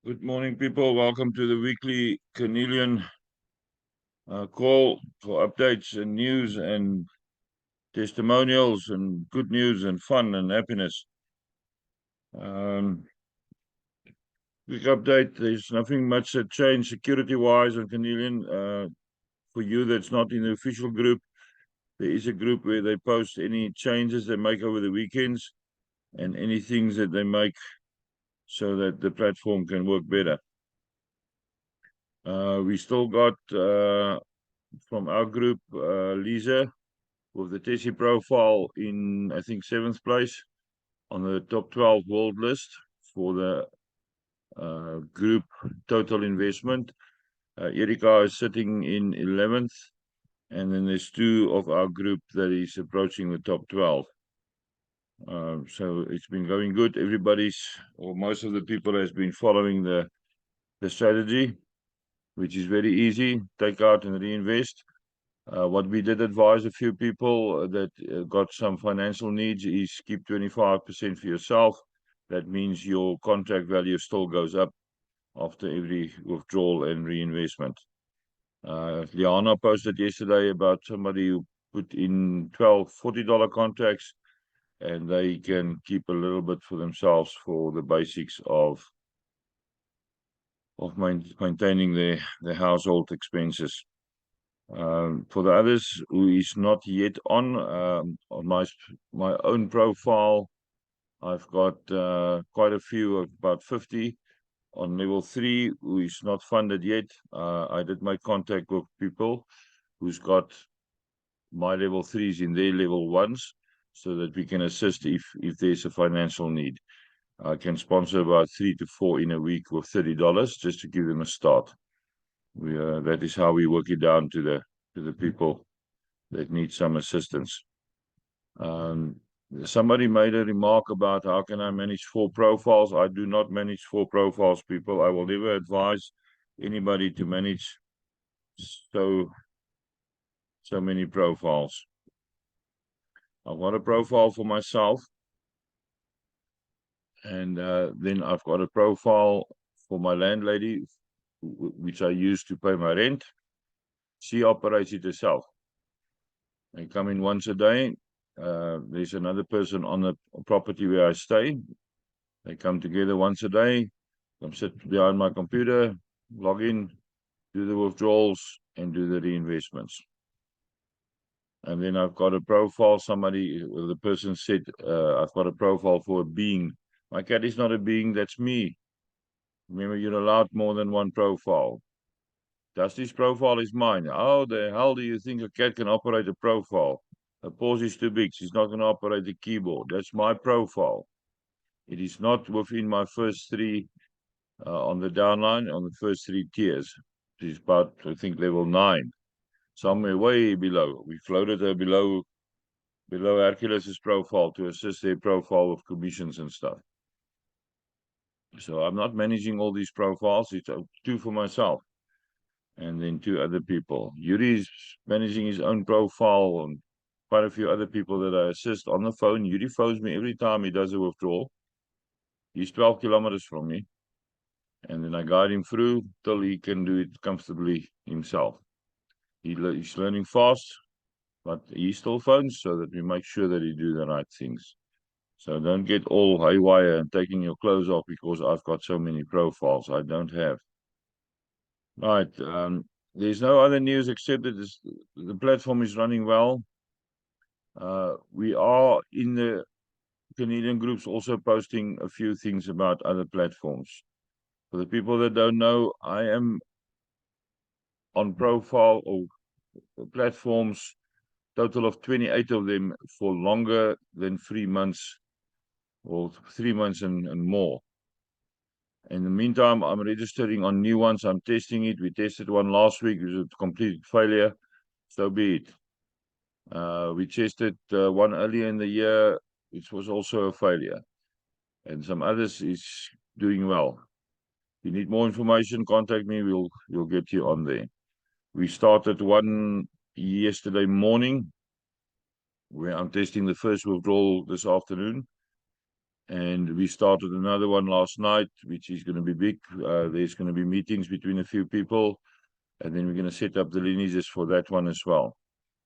Good morning, people. Welcome to the weekly Carnelian call for updates and news and testimonials and good news and fun and happiness. Quick update. There's nothing much that changed security-wise on Carnelian. For you that's not in the official group, there is a group where they post any changes they make over the weekends and any things that they make so that the platform can work better. We still got from our group, Lisa, with the Tessie profile in, I think, 7th place on the top 12 world list for the group total investment. Erika is sitting in 11th, and then there's two of our group that is approaching the top 12. So it's been going good. Everybody's, or most of the people, has been following the strategy, which is very easy. Take out and reinvest. What we did advise a few people that got some financial needs is keep 25% for yourself. That means your contract value still goes up after every withdrawal and reinvestment. Liana posted yesterday about somebody who put in 12 $40 contracts, and they can keep a little bit for themselves for the basics of maintaining their household expenses. For the others who is not yet on my own profile, I've got quite a few, about 50 on level 3 who is not funded yet. I did make contact with people who's got my level 3s in their level 1s so that we can assist if there's a financial need. I can sponsor about 3 to 4 in a week with $30 just to give them a start. That is how we work it down to the people that need some assistance. Somebody made a remark about how can I manage 4 profiles. I do not manage 4 profiles, people. I will never advise anybody to manage so many profiles. I've got a profile for myself, and then I've got a profile for my landlady, which I use to pay my rent. She operates it herself. They come in once a day. There's another person on the property where I stay. They come together once a day. Come sit behind my computer, log in, do the withdrawals, and do the reinvestments. And then I've got a profile. The person said, I've got a profile for a being. My cat is not a being, that's me. Remember, you're allowed more than one profile. Dusty's profile is mine. How the hell do you think a cat can operate a profile? A pause is too big. She's not going to operate the keyboard. That's my profile. It is not within my first 3 on the downline, on the first 3 tiers. It is about, I think, level 9. Somewhere way below. We floated her below Hercules's profile to assist their profile with commissions and stuff. So I'm not managing all these profiles. It's 2 for myself, and then 2 other people. Yuri's managing his own profile, and quite a few other people that I assist on the phone. Yuri phones me every time he does a withdrawal. He's 12 kilometers from me, and then I guide him through till he can do it comfortably himself. He's learning fast, but he still phones so that we make sure that he do the right things. So don't get all haywire and taking your clothes off because I've got so many profiles. I don't have. Right. There's no other news except that the platform is running well. We are in the Canadian groups also posting a few things about other platforms. For the people that don't know, I am on profile or platforms, total of 28 of them for longer than 3 months or 3 months and more. In the meantime, I'm registering on new ones. I'm testing it. We tested one last week. It was a complete failure. So be it. We tested one earlier in the year, which was also a failure. And some others is doing well. If you need more information, contact me. We'll get you on there. We started one yesterday morning, where I'm testing the first withdrawal this afternoon. And we started another one last night, which is going to be big. There's going to be meetings between a few people, and then we're going to set up the lineages for that one as well.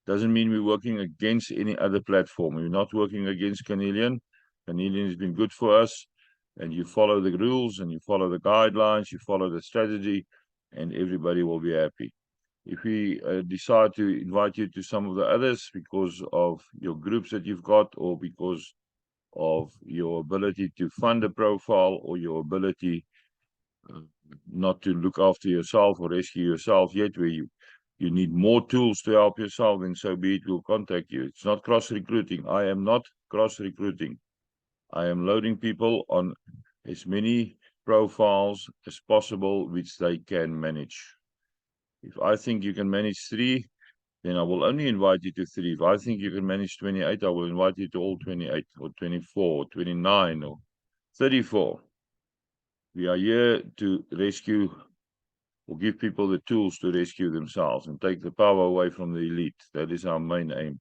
Doesn't mean we're working against any other platform. We're not working against Carnelian. Carnelian has been good for us, and you follow the rules and you follow the guidelines, you follow the strategy, and everybody will be happy. If we decide to invite you to some of the others because of your groups that you've got, or because of your ability to fund a profile, or your ability uh, not to look after yourself or rescue yourself yet, where you need more tools to help yourself, then so be it, we'll contact you. It's not cross-recruiting. I am not cross-recruiting. I am loading people on as many profiles as possible which they can manage. If I think you can manage 3, then I will only invite you to 3. If I think you can manage 28, I will invite you to all 28, or 24, or 29, or 34. We are here to rescue, or give people the tools to rescue themselves and take the power away from the elite. That is our main aim.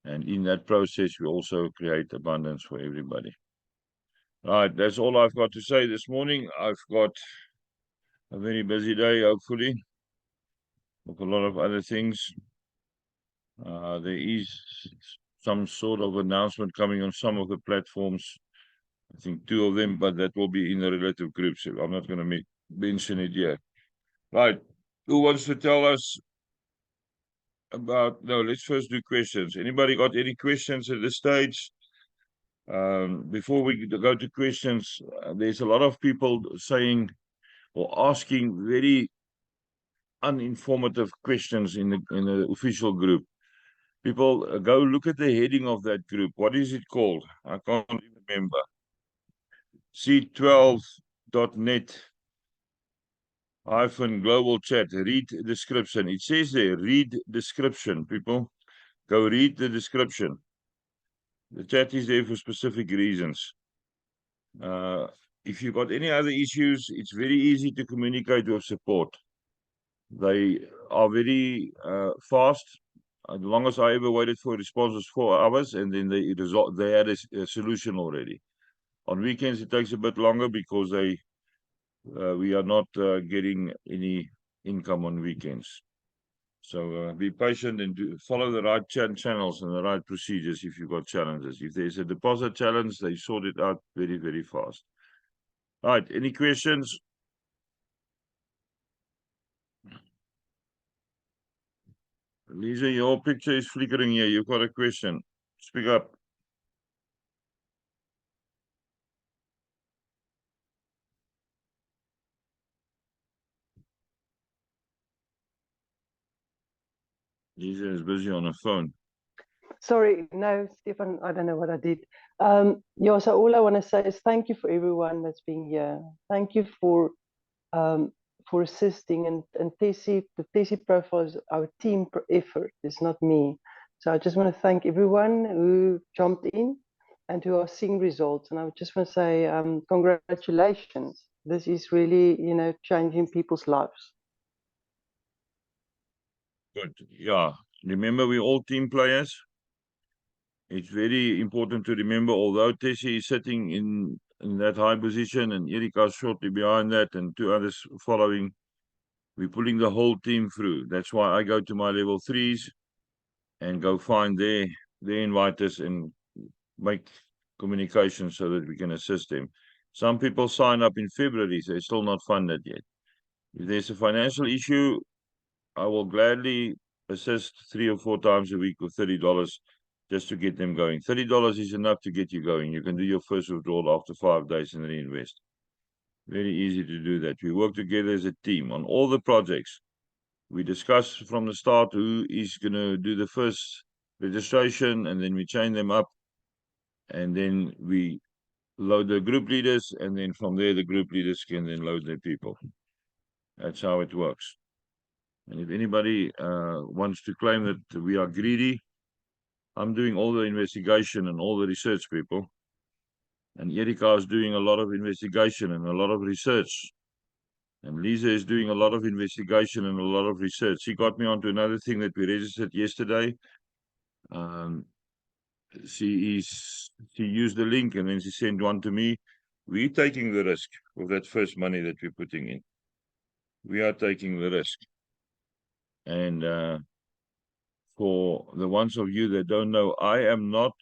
And in that process, we also create abundance for everybody. Right, that's all I've got to say this morning. I've got a very busy day, hopefully, with a lot of other things. There is some sort of announcement coming on some of the platforms. I think 2 of them, but that will be in the relative groups. I'm not going to mention it yet. Right. Who wants to tell us about... No, let's first do questions. Anybody got any questions at this stage? Before we go to questions, there's a lot of people saying or asking very uninformative questions in the official group. People, go look at the heading of that group. What is it called? I can't remember. C12.net -global chat. Read description. It says there, read description. People, go read the description. The chat is there for specific reasons. If you've got any other issues, it's very easy to communicate with support. They are very fast. The longest I ever waited for a response was 4 hours, and then they had a solution already. On weekends, it takes a bit longer because we are not getting any income on weekends. So be patient and follow the right channels and the right procedures if you've got challenges. If there's a deposit challenge, they sort it out very, very fast. All right, any questions? Lisa, your picture is flickering here. You've got a question. Speak up. Lisa is busy on her phone. Sorry, no, Stefan, I don't know what I did. Yeah, so all I want to say is thank you for everyone that's been here. Thank you for assisting, and Tessie, the Tessie profile is our team effort. It's not me. So I just want to thank everyone who jumped in and who are seeing results. And I just want to say congratulations. This is really, changing people's lives. Good. Yeah. Remember, we're all team players. It's very important to remember, although Tessie is sitting in that high position and Erika's shortly behind that and 2 others following, we're pulling the whole team through. That's why I go to my level 3s and go find their inviters and make communication so that we can assist them. Some people sign up in February, so they're still not funded yet. If there's a financial issue, I will gladly assist 3 or 4 times a week with $30 just to get them going. $30 is enough to get you going. You can do your first withdrawal after 5 days and reinvest. Very easy to do that. We work together as a team on all the projects. We discuss from the start who is going to do the first registration, and then we chain them up, and then we load the group leaders, and then from there the group leaders can then load their people. That's how it works. And if anybody wants to claim that we are greedy, I'm doing all the investigation and all the research, people. And Erika is doing a lot of investigation and a lot of research. And Lisa is doing a lot of investigation and a lot of research. She got me onto another thing that we registered yesterday. she used the link and then she sent one to me. We're taking the risk of that first money that we're putting in. We are taking the risk. And for the ones of you that don't know, I am not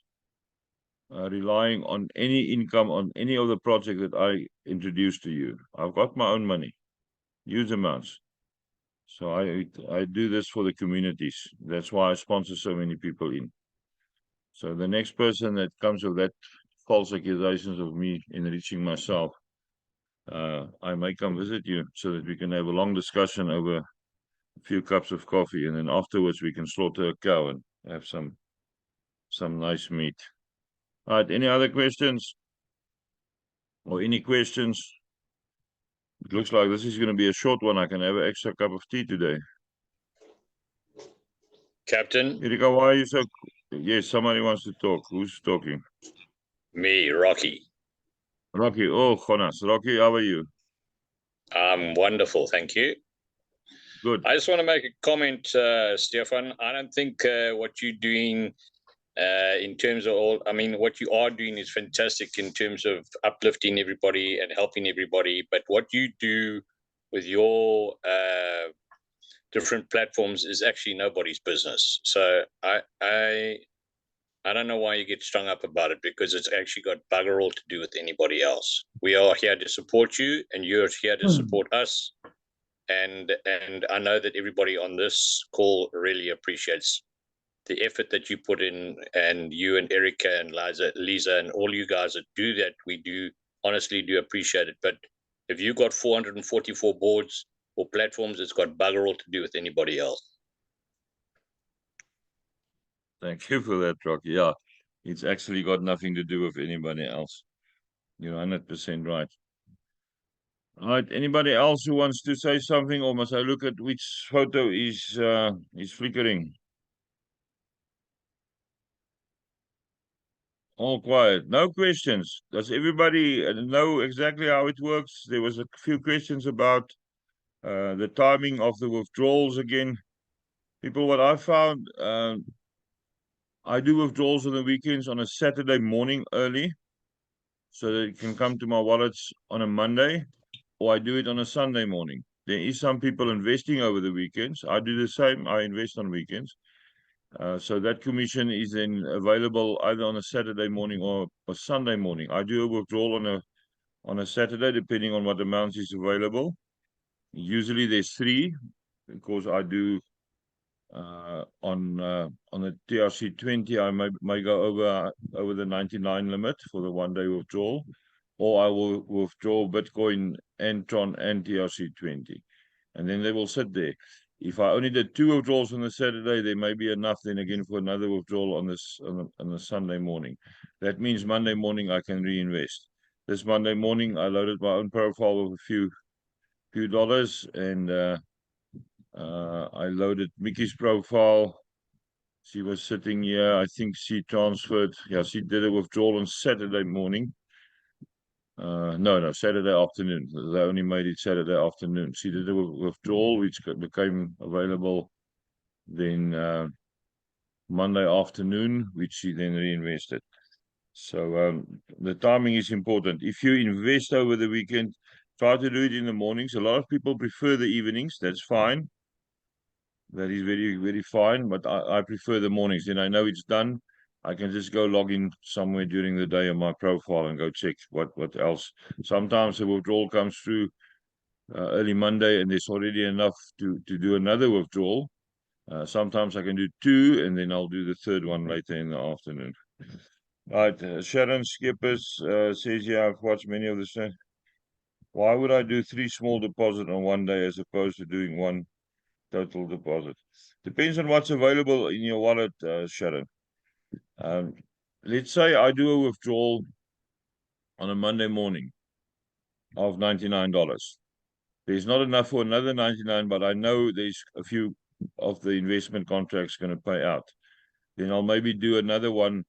relying on any income on any of the project that I introduce to you. I've got my own money, huge amounts. So I do this for the communities. That's why I sponsor so many people in. So the next person that comes with that false accusations of me enriching myself, I may come visit you so that we can have a long discussion over a few cups of coffee, and then afterwards we can slaughter a cow and have some nice meat. All right, any other questions or any questions? It looks like this is going to be a short one. I can have an extra cup of tea today. Captain? Erika, why are you so... Yes, somebody wants to talk. Who's talking? Me, Rocky. Rocky. Oh, Jonas. Rocky, how are you? I'm wonderful, thank you. Good. I just want to make a comment, Stefan. I don't think what you're doing in terms of what you are doing is fantastic in terms of uplifting everybody and helping everybody. But what you do with your different platforms is actually nobody's business. So I don't know why you get strung up about it, because it's actually got bugger all to do with anybody else. We are here to support you, and you're here to support us. And I know that everybody on this call really appreciates the effort that you put in, and you and Erica and Lisa and all you guys that do that. We do honestly do appreciate it. But if you got 444 boards or platforms, it's got bugger all to do with anybody else. Thank you for that, Rocky. Yeah, it's actually got nothing to do with anybody else. You're 100% right. All right, anybody else who wants to say something, or must I look at which photo is flickering? All quiet. No questions. Does everybody know exactly how it works? There was a few questions about the timing of the withdrawals again. People, what I found, I do withdrawals on the weekends on a Saturday morning early, so that it can come to my wallets on a Monday, or I do it on a Sunday morning. There is some people investing over the weekends. I do the same. I invest on weekends. So that commission is then available either on a Saturday morning or a Sunday morning. I do a withdrawal on a Saturday, depending on what amount is available. Usually there's 3, because I do on the TRC20, I may go over the 99 limit for the 1-day withdrawal, or I will withdraw Bitcoin, Tron, and TRC20, and then they will sit there. If I only did 2 withdrawals on the Saturday, there may be enough then again for another withdrawal on the Sunday morning. That means Monday morning I can reinvest. This Monday morning I loaded my own profile with a few dollars, and I loaded Mickey's profile. She was sitting here. I think she transferred. Yeah, she did a withdrawal on Saturday morning. No, Saturday afternoon. They only made it Saturday afternoon. She did a withdrawal, which became available then Monday afternoon, which she then reinvested. So the timing is important. If you invest over the weekend, try to do it in the mornings. A lot of people prefer the evenings. That's fine. That is very, very fine. But I prefer the mornings. Then I know it's done. I can just go log in somewhere during the day on my profile and go check what else. Sometimes the withdrawal comes through early Monday, and there's already enough to do another withdrawal. Sometimes I can do 2, and then I'll do the third one later in the afternoon. Right, Sharon Skippers says, yeah, I've watched many of the same. Why would I do 3 small deposits on one day as opposed to doing 1 total deposit? Depends on what's available in your wallet, Sharon. Let's say I do a withdrawal on a Monday morning of $99. There's not enough for another 99, but I know there's a few of the investment contracts going to pay out. Then I'll maybe do another one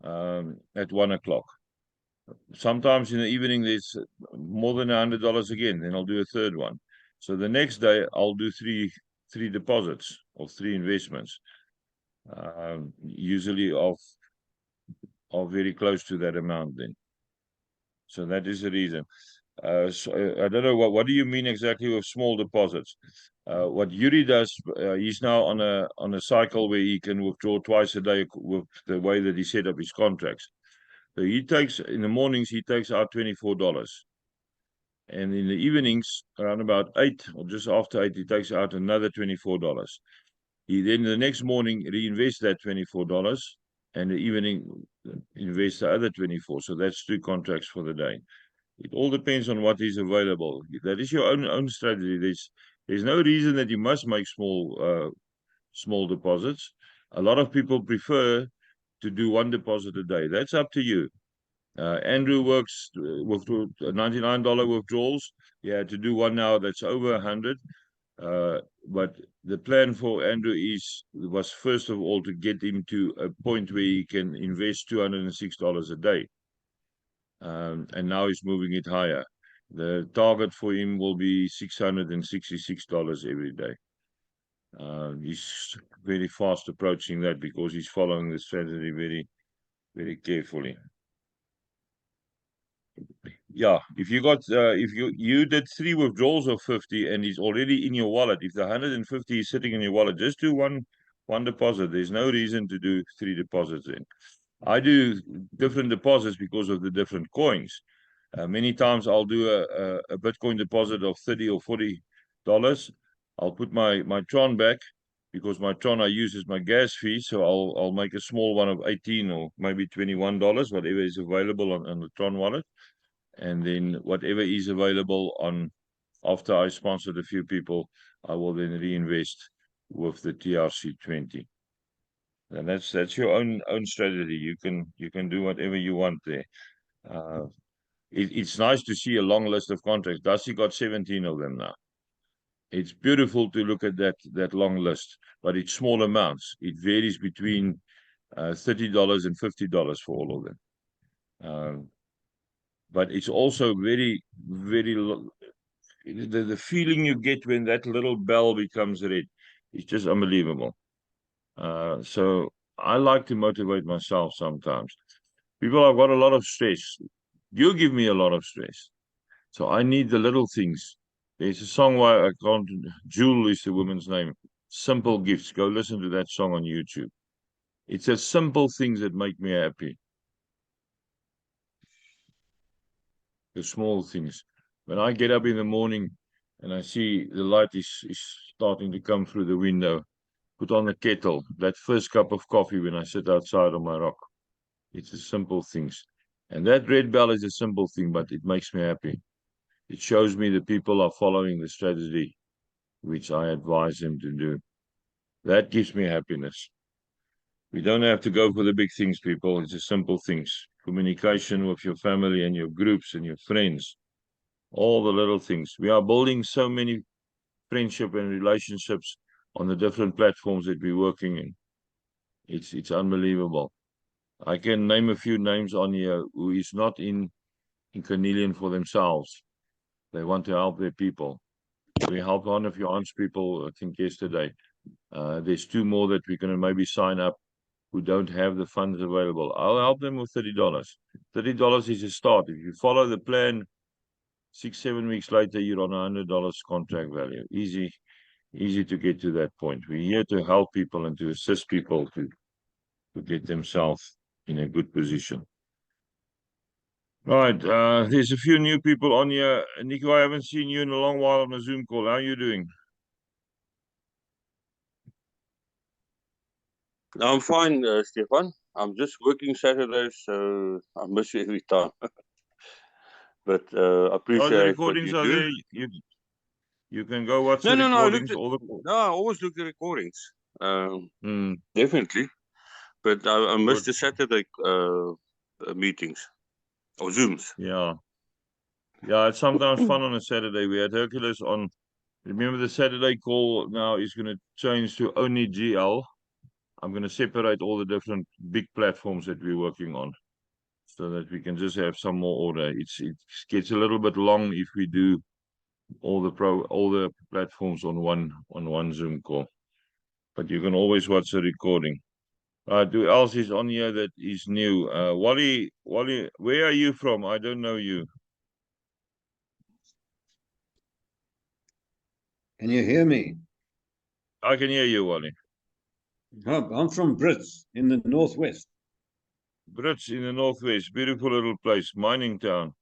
at 1 o'clock. Sometimes in the evening there's more than $100 again. Then I'll do a third one. So the next day I'll do three deposits or 3 investments, usually of are very close to that amount then. So that is the reason. So, I don't know what do you mean exactly with small deposits? What Yuri does, he's now on a cycle where he can withdraw twice a day with the way that he set up his contracts. So he takes in the mornings he takes out $24, and in the evenings around about 8 or just after 8 he takes out another $24. He then the next morning reinvests that $24, and the evening invests the other 24. So that's 2 contracts for the day. It all depends on what is available. That is your own strategy. There's no reason that you must make small deposits. A lot of people prefer to do 1 deposit a day. That's up to you. Andrew works with $99 withdrawals. Yeah, to do one now that's over 100. But the plan for Andrew was first of all to get him to a point where he can invest $206 a day. And now he's moving it higher. The target for him will be $666 every day. He's very fast approaching that because he's following the strategy very, very carefully. Yeah, if you did 3 withdrawals of 50 and it's already in your wallet, if the 150 is sitting in your wallet, just do one deposit. There's no reason to do 3 deposits in. I do different deposits because of the different coins. Many times I'll do a Bitcoin deposit of $30 or $40. I'll put my Tron back because my Tron I use as my gas fee. So I'll make a small one of $18 or maybe $21, whatever is available on the Tron wallet. And then whatever is available after I sponsored a few people, I will then reinvest with the TRC20. And that's your own strategy. You can do whatever you want there. It's nice to see a long list of contracts. Darcy got 17 of them now. It's beautiful to look at that long list, but it's small amounts. It varies between $30 and $50 for all of them. But it's also very, very, the feeling you get when that little bell becomes red is just unbelievable. So I like to motivate myself sometimes. People have got a lot of stress. You give me a lot of stress. So I need the little things. There's a song why I can't, Jewel is the woman's name. Simple Gifts. Go listen to that song on YouTube. It's the simple things that make me happy. The small things. When I get up in the morning and I see the light is starting to come through the window, put on the kettle, that first cup of coffee when I sit outside on my rock. It's the simple things. And that red bell is a simple thing, but it makes me happy. It shows me that people are following the strategy which I advise them to do. That gives me happiness. We don't have to go for the big things, people. It's the simple things. Communication with your family and your groups and your friends. All the little things. We are building so many friendship and relationships on the different platforms that we're working in. It's unbelievable. I can name a few names on here who is not in Carnelian for themselves. They want to help their people. We helped one of your aunt's people, I think, yesterday. There's 2 more that we're going to maybe sign up who don't have the funds available. I'll help them with $30. $30 is a start. If you follow the plan, 6-7 weeks later, you're on $100 contract value. Easy to get to that point. We're here to help people and to assist people to get themselves in a good position. Right, there's a few new people on here. Nico, I haven't seen you in a long while on a Zoom call. How are you doing? I'm fine, Stefan. I'm just working Saturdays, so I miss you every time. But appreciate the recordings what are you there. do. You can go watch No, the no, no. recordings. No, I always look at recordings. Hmm, Definitely. But I miss good. the Saturday meetings or Zooms. Yeah. Yeah, it's sometimes fun on a Saturday. We had Hercules on. Remember the Saturday call now is going to change to only GL. I'm going to separate all the different big platforms that we're working on so that we can just have some more order. It gets a little bit long if we do all the platforms on one Zoom call. But you can always watch the recording. Who else is on here that is new? Wally, where are you from? I don't know you. Can you hear me? I can hear you, Wally. I'm from Brits in the northwest. Brits in the northwest, beautiful little place, mining town.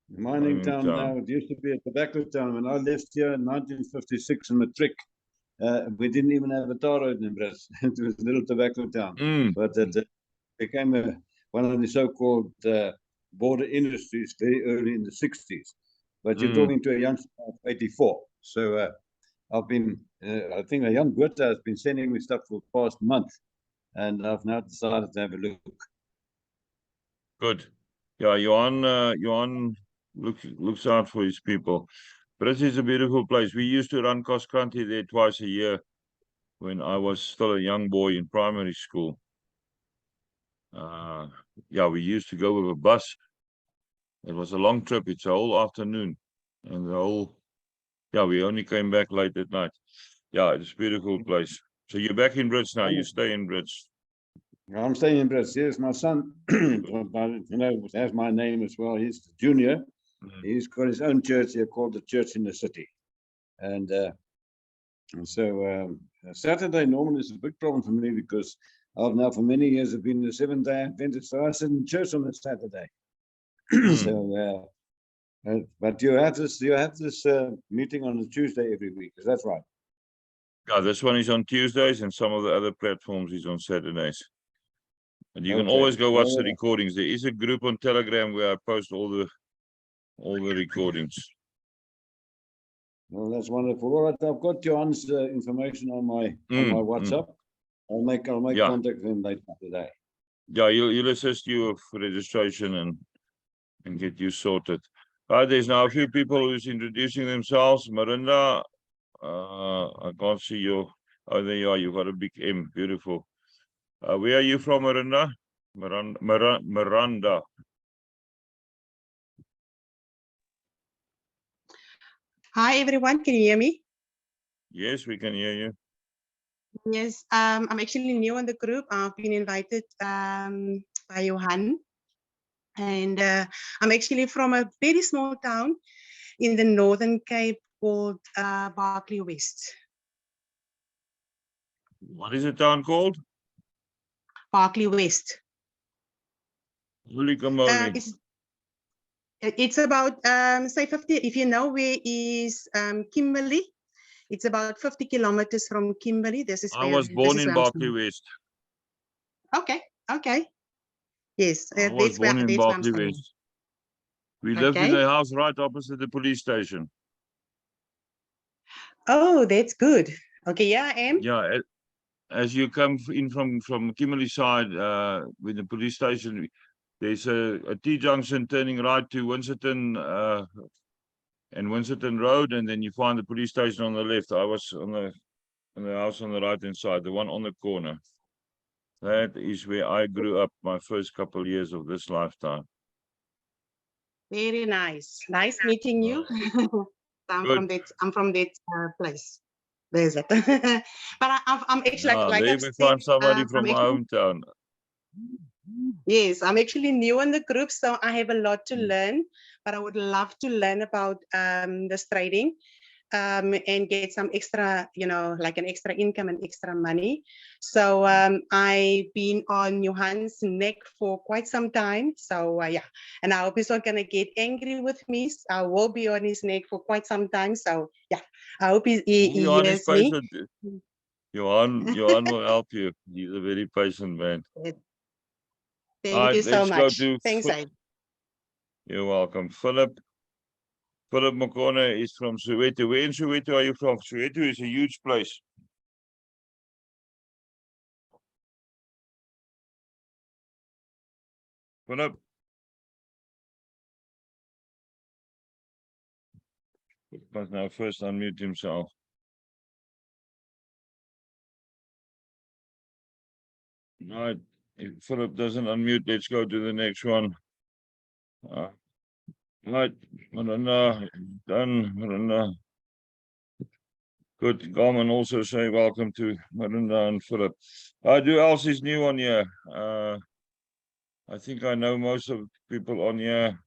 Mining town now. It used to be a tobacco town. When I left here in 1956 in Matric, we didn't even have a tar road in Brits. It was a little tobacco town. But it became one of the so-called border industries very early in the 60s. But you're talking to a youngster of 84. So I've been, I think a young Brit has been sending me stuff for the past month. And I've now decided to have a look. Good. Yeah, Johan looks out for his people. Brits is a beautiful place. We used to run cross country there twice a year when I was still a young boy in primary school. Yeah, we used to go with a bus. It was a long trip. It's a whole afternoon. And we only came back late at night. Yeah, it's a beautiful place. So you're back in Brits now. You stay in Brits. I'm staying in Brits. Yes, my son, has my name as well. He's the junior. He's got his own church here called the Church in the City. And so Saturday normally is a big problem for me because I've now for many years have been the Seventh-day Adventist. So I sit in church on a Saturday. So, but you have this meeting on a Tuesday every week. Is that right? Yeah, this one is on Tuesdays and some of the other platforms is on Saturdays. And you can always go watch the recordings. There is a group on Telegram where I post all the recordings. Well, that's wonderful. All right, I've got Johan's information on my WhatsApp. I'll make contact with him later today. Yeah, he'll assist you with registration and get you sorted. There's now a few people who's introducing themselves. Miranda, I can't see you. Oh, there you are. You've got a big M. Beautiful. Where are you from, Miranda? Miranda. Hi, everyone. Can you hear me? Yes, we can hear you. Yes, I'm actually new in the group. I've been invited by Johan. And I'm actually from a very small town in the Northern Cape called Berkeley West. What is the town called? Berkeley West. Holy Camoli. It's about, say 50, if you know where is Kimberley, it's about 50 kilometers from Kimberley. I was born in Berkeley West. Okay. Yes, I was born in Berkeley West. We lived in a house right opposite the police station. Oh, that's good. Okay, yeah, I am. Yeah, as you come in from Kimberley side, with the police station, there's a T-junction turning right to Winsterton and Winsterton Road, and then you find the police station on the left. I was on the house on the right-hand side, the one on the corner. That is where I grew up my first couple of years of this lifetime. Very nice. Nice meeting you. I'm from that place. There's it. But I'm actually like there we find somebody from my hometown. Yes, I'm actually new in the group, so I have a lot to learn. But I would love to learn about this trading. And get some extra, like an extra income and extra money. So I've been on Johan's neck for quite some time. So yeah, and I hope he's not gonna get angry with me. I will be on his neck for quite some time. So yeah, I hope he hears me. Johan will help you. He's a very patient man. Thank you so much. Thanks, You're welcome. Philip McConnell is from Soweto. Where in Soweto are you from? Soweto is a huge place. Philip. He must now first unmute himself. Right. If Philip doesn't unmute, let's go to the next one. Right. Marana, done. Marana. Good. Garmin also say welcome to Marinda and Philip. Who else is new on here? I think I know most of the people on here.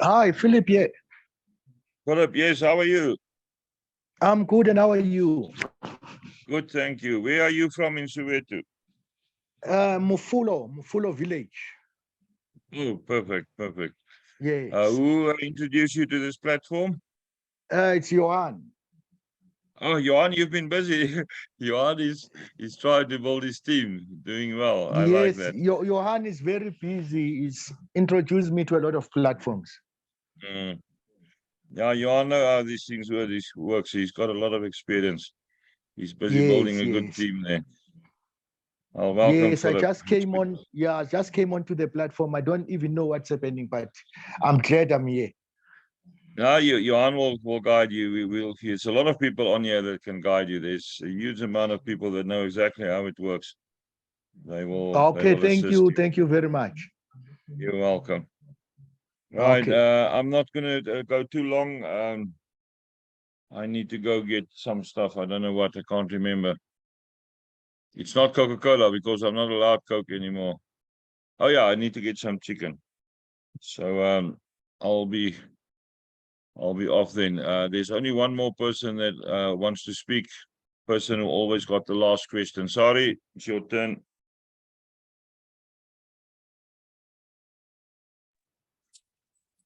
Hi, Philip. Yeah, Philip, yes, how are you? I'm good. And how are you? Good, thank you. Where are you from in Soweto? Mufulo village. Oh, perfect, perfect. Yes. Who introduced you to this platform? It's Johan. Oh, Johan, you've been busy. Johan is trying to build his team, doing well. I like that. Johan is very busy. He's introduced me to a lot of platforms. Yeah, Johan know how these things works. He's got a lot of experience. He's busy building a good team there. Oh, welcome, yes, Philip. I just came on. Yeah, I just came onto the platform. I don't even know what's happening, but I'm glad I'm here. No, Johan will guide you. It's a lot of people on here that can guide you. There's a huge amount of people that know exactly how it works. They will. Okay, thank assist you. Thank you very much. You're welcome. Right. Okay. I'm not going to go too long. I need to go get some stuff. I don't know what. I can't remember. It's not Coca-Cola because I'm not allowed Coke anymore. Oh yeah, I need to get some chicken. So I'll be off then. There's only one more person that wants to speak. Person who always got the last question. Sorry, it's your turn.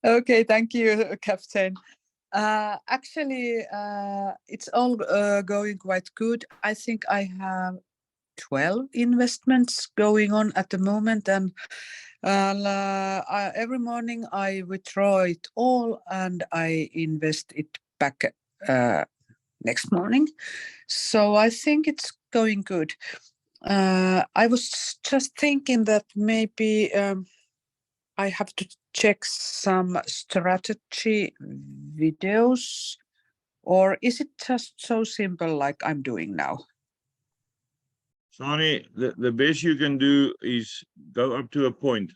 Okay, thank you, Captain. Actually, it's all going quite good. I think I have 12 investments going on at the moment, and every morning I withdraw it all and I invest it back next morning. So I think it's going good. I was just thinking that maybe I have to check some strategy videos, or is it just so simple like I'm doing now? Sonny, the best you can do is go up to a point,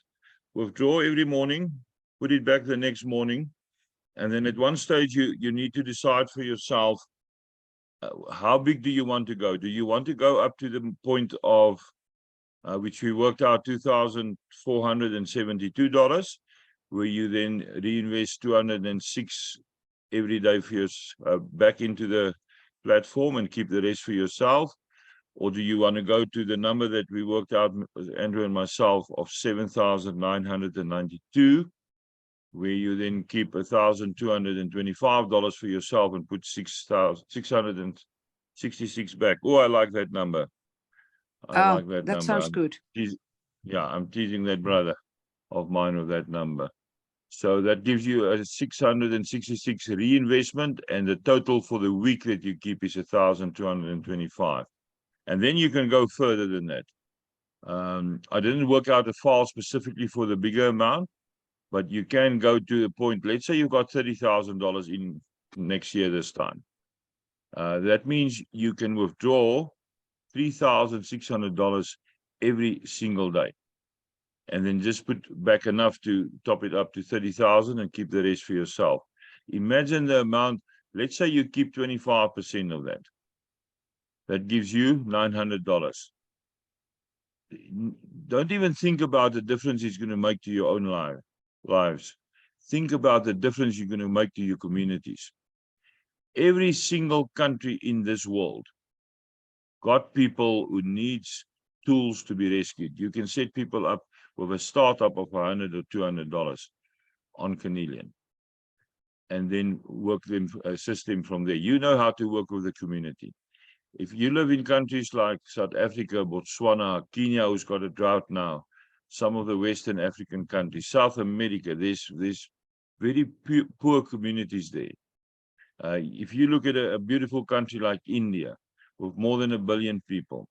withdraw every morning, put it back the next morning, and then at one stage you need to decide for yourself how big do you want to go? Do you want to go up to the point of which we worked out $2,472, where you then reinvest 206 every day for your back into the platform and keep the rest for yourself? Or do you want to go to the number that we worked out, Andrew and myself, of 7,992, where you then keep $1,225 for yourself and put 6,666 back? Oh, I like that number. I like that number. Sounds good. Yeah, I'm teasing that brother of mine with that number. So that gives you a 666 reinvestment, and the total for the week that you keep is 1,225. And then you can go further than that. I didn't work out a file specifically for the bigger amount, but you can go to the point. Let's say you've got $30,000 in next year this time. That means you can withdraw $3,600 every single day, and then just put back enough to top it up to 30,000 and keep the rest for yourself. Imagine the amount. Let's say you keep 25% of that. That gives you $900. Don't even think about the difference it's going to make to your own lives. Think about the difference you're going to make to your communities. Every single country in this world got people who needs tools to be rescued. You can set people up with a startup of $100 or $200 on Carnelian, and then assist them from there. You know how to work with the community. If you live in countries like South Africa, Botswana, Kenya, who's got a drought now, some of the Western African countries, South America, there's very poor communities there. If you look at a beautiful country like India, with more than 1 billion people,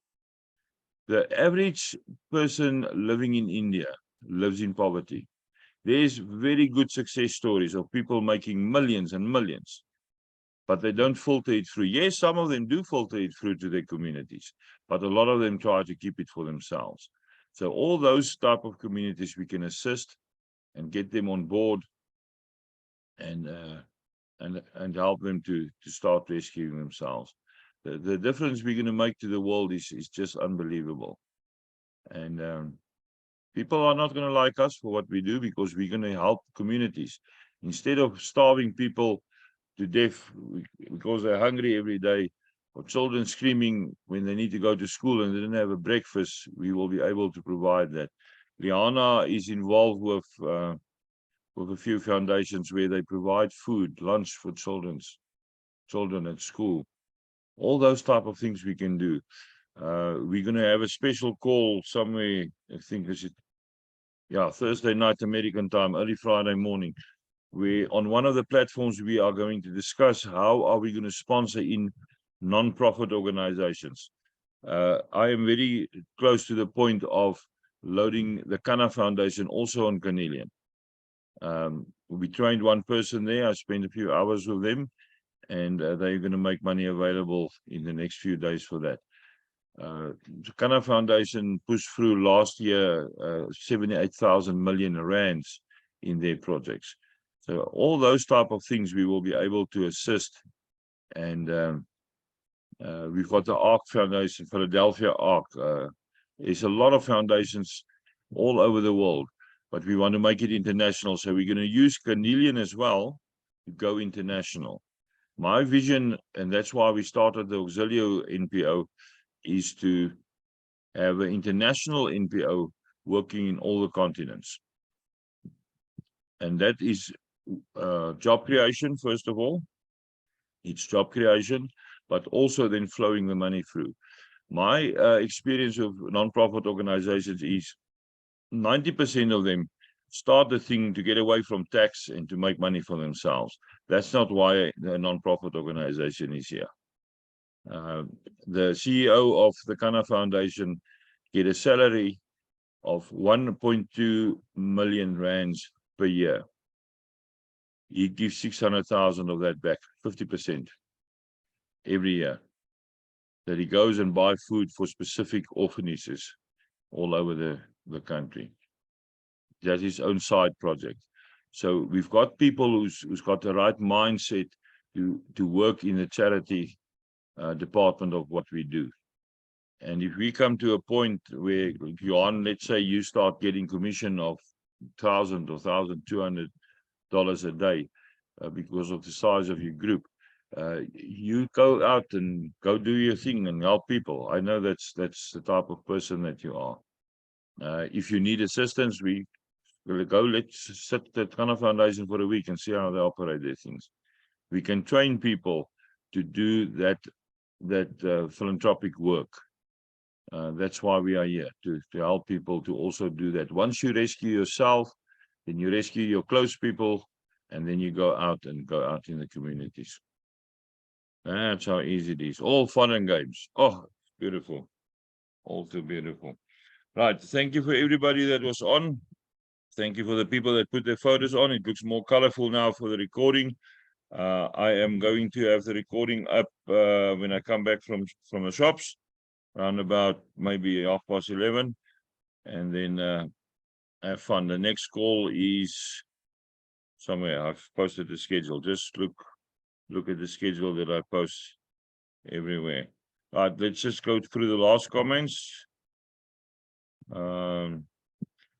the average person living in India lives in poverty. There's very good success stories of people making millions and millions, but they don't filter it through. Yes, some of them do filter it through to their communities, but a lot of them try to keep it for themselves. So all those type of communities we can assist and get them on board and help them to start rescuing themselves. The difference we're going to make to the world is just unbelievable. And people are not going to like us for what we do, because we're going to help communities. Instead of starving people to death because they're hungry every day, or children screaming when they need to go to school and they don't have a breakfast, we will be able to provide that. Liana is involved with a few foundations where they provide food, lunch for children at school. All those type of things we can do. We're going to have a special call somewhere, I think Thursday night American time, early Friday morning, where on one of the platforms we are going to discuss how are we going to sponsor in non-profit organizations. I am very close to the point of loading the Kana Foundation also on Carnelian. We trained one person there. I spent a few hours with them, and they're going to make money available in the next few days for that. The Kana Foundation pushed through last year 78,000 million rands in their projects. So all those type of things we will be able to assist. And we've got the ARC Foundation, Philadelphia ARC. There's a lot of foundations all over the world, but we want to make it international. So we're going to use Carnelian as well to go international. My vision, and that's why we started the Auxilio NPO, is to have an international NPO working in all the continents. And that is job creation, first of all. It's job creation, but also then flowing the money through. My experience of non-profit organizations is 90% of them start the thing to get away from tax and to make money for themselves. That's not why the non-profit organization is here. The CEO of the Kana Foundation get a salary of 1.2 million rands per year. He gives 600,000 of that back, 50% every year, that he goes and buy food for specific orphanages all over the country. That's his own side project. So we've got people who's got the right mindset to work in the charity department of what we do. And if we come to a point where, Johan, let's say you start getting commission of $1,000 or $1,200 a day because of the size of your group, you go out and go do your thing and help people. I know that's the type of person that you are. If you need assistance, we will go. Let's sit at Kana Foundation for a week and see how they operate their things. We can train people to do that philanthropic work. That's why we are here, to help people to also do that. Once you rescue yourself, then you rescue your close people, and then you go out in the communities. That's how easy it is. All fun and games. Oh, beautiful. All too beautiful. Right. Thank you for everybody that was on. Thank you for the people that put their photos on. It looks more colorful now for the recording. I am going to have the recording up when I come back from the shops, around about maybe 11:30, and then have fun. The next call is somewhere. I've posted the schedule. Just look at the schedule that I post everywhere. All right, let's just go through the last comments.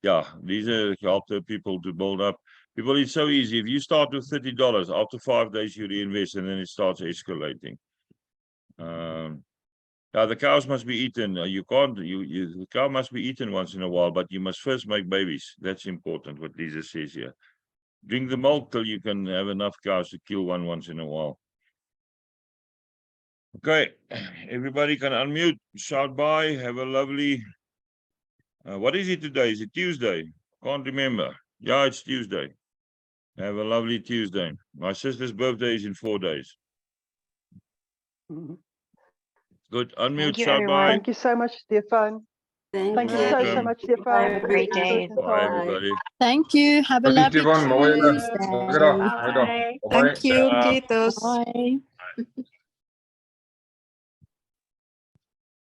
Yeah, these are help the people to build up. People, it's so easy. If you start with $30, after 5 days you reinvest, and then it starts escalating. Now the cows must be eaten. You can't. The cow must be eaten once in a while, but you must first make babies. That's important. What Lisa says here. Drink the milk till you can have enough cows to kill one once in a while. Okay, everybody can unmute, shout bye, have a lovely. What is it today? Is it Tuesday? Can't remember. Yeah, it's Tuesday. Have a lovely Tuesday. My sister's birthday is in 4 days. Good. Unmute, shout bye. Thank you so much, Stefan. Thank you so much, Stefan. Have a great day. Bye, everybody. Thank you. Have a lovely Tuesday. Bye. Thank you, Kitos. Bye.